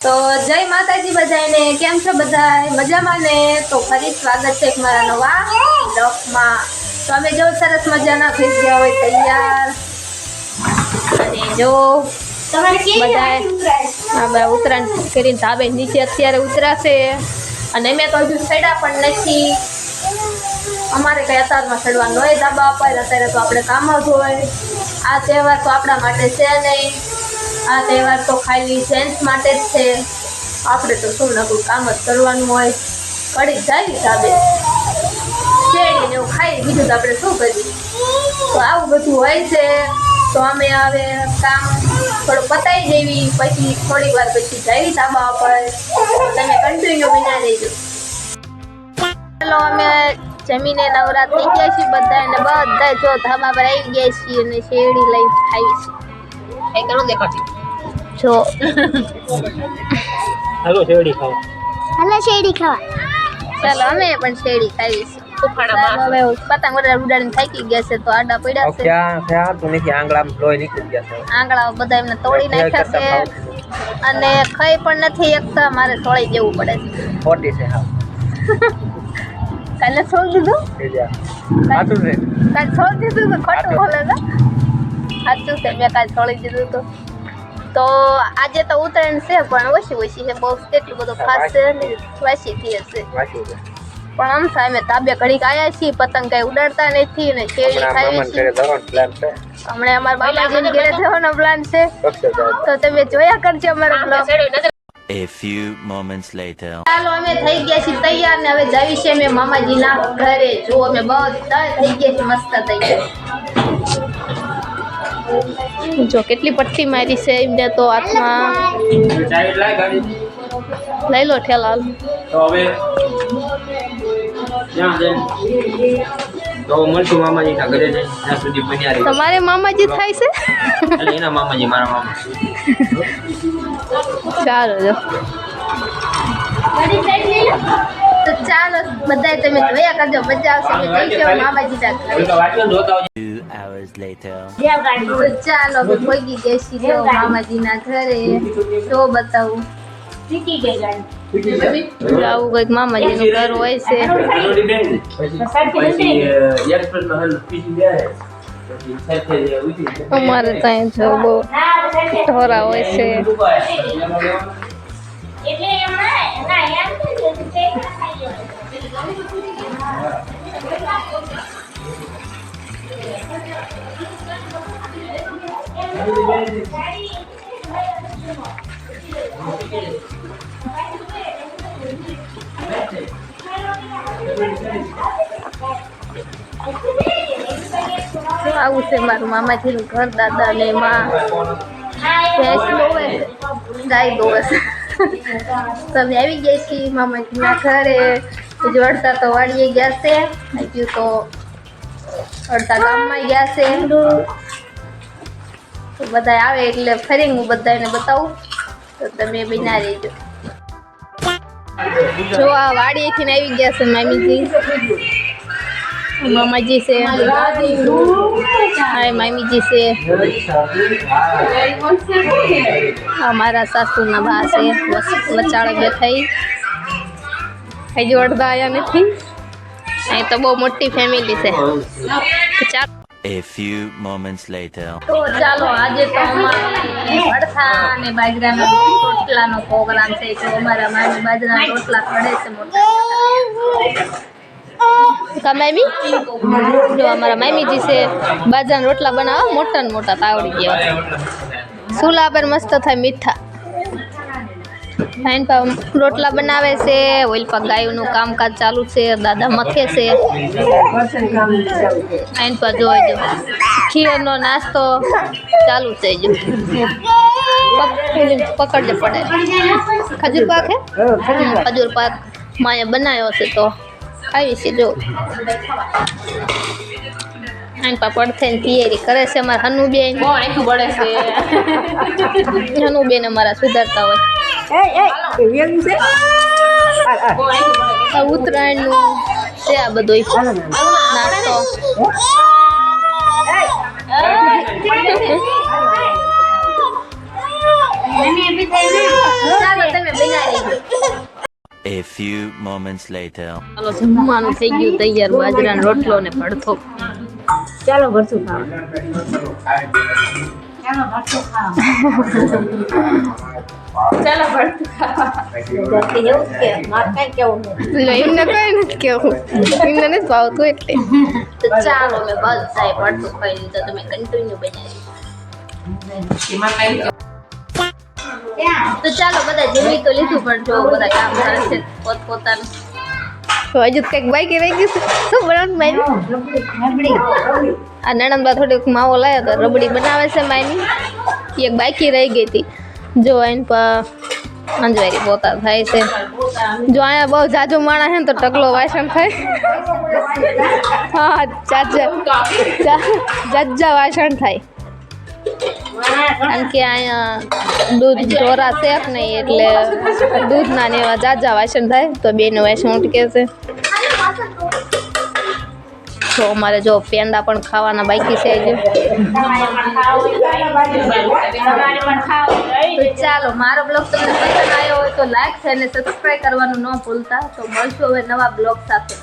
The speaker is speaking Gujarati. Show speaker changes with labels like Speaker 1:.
Speaker 1: તો જય માતાજી બધાને, કેમ છો બધા? મજામાં ને? તો ફરી સ્વાગત છે મારા નવા બ્લોગમાં. તો અમે જો સરસ મજાના થઈ ગયા હોય તૈયાર, અને જો બધા ઉત્તરાયણ કરીને ધાબે નીચે અત્યારે ઉતરાશે, અને મેં તો હજુ ચડ્યા પણ નથી. અમારે કઈ અત્યારમાં ચડવાનું હોય ધાબા અપાય, અત્યારે તો આપણે કામ જ હોય. આ તહેવાર તો આપણા માટે છે નહીં, આ તહેવાર તો ખાલી જેન્ટ્સ માટે જ છે. આપણે તો શું નકરું કામ જ કરવાનું હોય, કડી જાય ધાબે શેરીને એવું ખાઈ, બીજું તો આપણે શું કરીએ. તો આવું બધું હોય છે. તો અમે હવે કામ થોડું પતાવી દેવી, પછી થોડી વાર પછી જઈ ધાબા પર. તમે કન્ટિન્યુ બના દેજો. ચાલો અમે જમીને નવરા થઈ ગયા છીએ બધા, અને બધા જો ધાબા પર આવી ગયા છીએ અને શેરડી લઈ ખાઈ છીએ. કઈ કરું દેખાતી જો
Speaker 2: હાલો શેરડી ખાવા.
Speaker 1: ચાલો અમે પણ શેરડી ખાવી છે. હવે પતંગ ઉડાડીને થાકી ગયા છે, તો આડા પડ્યા છે. આંગળા બધા એમને તોડી નાખ્યા છે, અને ખાઈ પણ નથી એકતા. મારે થોડી દેવું પડે છે.
Speaker 2: ખોટી છે હા.
Speaker 1: કાલે છોડી દીધું, કાલે છોડી દીધું તો ખોટું બોલે છે. સાચું છે, મેં કાલે છોડી દીધું તો. તો આજે તો ઉત્તરાયણ છે, પણ ઓછી છે, બહુ એટલું બધું ખાસ છે ને, વાસી થી હશે. પણ આમ થાય અમે તાબે ઘડીક આવ્યા છીએ, પતંગ કઈ ઉડાડતા નથી ને શેરડી ખાવી છે. હમણાં અમારા મામાજીને ઘરે જવાનો પ્લાન છે, તો તમે જોયા કરજો અમારો blog.
Speaker 3: A few moments later.
Speaker 1: ચાલો અમે થઈ ગયા છીએ તૈયાર, ને હવે જઈએ છીએ અમે મામાજીના ઘરે. જો અમે બધા થઈ ગયા છીએ મસ્ત તૈયાર. જો કેટલી પટ્ટી મારી છે એમને તો હાથમાં. લઈ લો ઠેલા.
Speaker 2: તો હવે તો મળશું મામાજી ના ઘરે જઈ, ત્યાં સુધી બન્યા રહી.
Speaker 1: તમારે મામાજી થાય છે?
Speaker 2: એટલે એના મામાજી મારા મામા.
Speaker 1: ચાલો જો. તો ચાલો બધા તમે જોયા કરજો, મજા આવશે. અમે જઈશું મામાજી ના ઘરે.
Speaker 3: 2 hours later.
Speaker 1: તો ચાલો અમે પહોંચી ગયા છીએ મામાજીના ઘરે. જો બતાવું, આવું કઈક મામાજીનું ઘર હોય છે. અમારે ત્યાં જો બહુ ઢોરા હોય છે. આવું છે મારું મામાજીનું ઘર. દાદા ને માં ભેંસ દોવે છે, ગાય દોવે છે. તમે આવી ગયા છીએ મામાજીના ઘરે. હજુ અડધા તો વાળીએ ગયા છે, હજુ તો અડધા ગામમાં ગયા છે. તો બધા આવે એટલે ફરી હું બધાને બતાવું, તો તમે બના રહેજો. જો આ વાડીએથી આવી ગયા છે મામીજી. મામાજી છે, હા મામીજી છે. આ મારા સાસુના બા છે, વચાળે બેઠા. હજુ અડધા આયા નથી. અહીં તો બહુ મોટી ફેમિલી છે.
Speaker 3: A few moments later.
Speaker 1: તો ચાલો આજે તો અમારે અડથા અને બાજરાના રોટલાનો પ્રોગ્રામ છે. તો અમારા મામી બાજરાના રોટલા ખડે છે મોટા. કા મામી જો અમારા મામીજી છે, બાજરાના રોટલા બનાવવા મોટા ને મોટા તાવડી ગયા. સુલા પર મસ્ત થાય મીઠા. ફાઈન પા રોટલા બનાવે છે. ઓઇલ પર ગાયનું કામકાજ ચાલુ છે. દાદા મથે છે. ફાઈન પા જોઈ ખીરનો નાસ્તો ચાલુ છે. જો પકડજે પડે. ખજૂર પાક હે, ખજૂર પાક માએ બનાવ્યો છે, તો ખાવી છે. જો આઈન પાપડ થઈને તૈયારી કરે છે અમારા હનુબેન. હનુબેન અમારા સુધારતા હોય. ઉત્તરાયણનું છે આ બધું નાસ્તો. ચાલો તમે બનાવી દો.
Speaker 3: A few moments later.
Speaker 1: ચાલો જમવાનું થઈ ગયું તૈયાર, બાજરાનો રોટલો ને ભડથો. ચાલો ભરતું ખાવા. ચાલો ભરતું ખાવા.
Speaker 4: એમને કઈ નથી કેવું, એમને નથી ભાવતું એટલે.
Speaker 1: તો ચાલો મેં બધાએ ભરતું ખાઈ લીધું, તમે કન્ટિન્યુ બનાવી. તો ચાલો બધા જમી તો લીધું, પણ જો બધા કામ કરે છે પોતપોતાનું.
Speaker 4: હજુ કંઈક બાકી રહી ગયું છે. શું બનાવવાનું માયની? આ નણંદબા થોડીક માવો લાવ્યો તો રબડી બનાવે છે માયની. એક બાકી રહી ગઈ હતી. જો એને પર અંજવારી પોતા થાય છે. જો અહીંયા બહુ જાજુ માણસ છે ને તો ટકલો વાસણ થાય. હા જાજા વાસણ થાય. કારણ કે અહીંયા દૂધ ઢોરા છે નહીં, એટલે દૂધના ને એવા જાજા વાસણ થાય, તો બેનું વાસણ ઉટકે છે. તો અમારે જો પેંડા પણ ખાવાના બાકી છે હજુ.
Speaker 1: તો ચાલો મારો બ્લોગ તમને પસંદ આવ્યો હોય તો લાઈક અને સબસ્ક્રાઈબ કરવાનું ન ભૂલતા. તો મળશું હવે નવા બ્લોગ સાથે.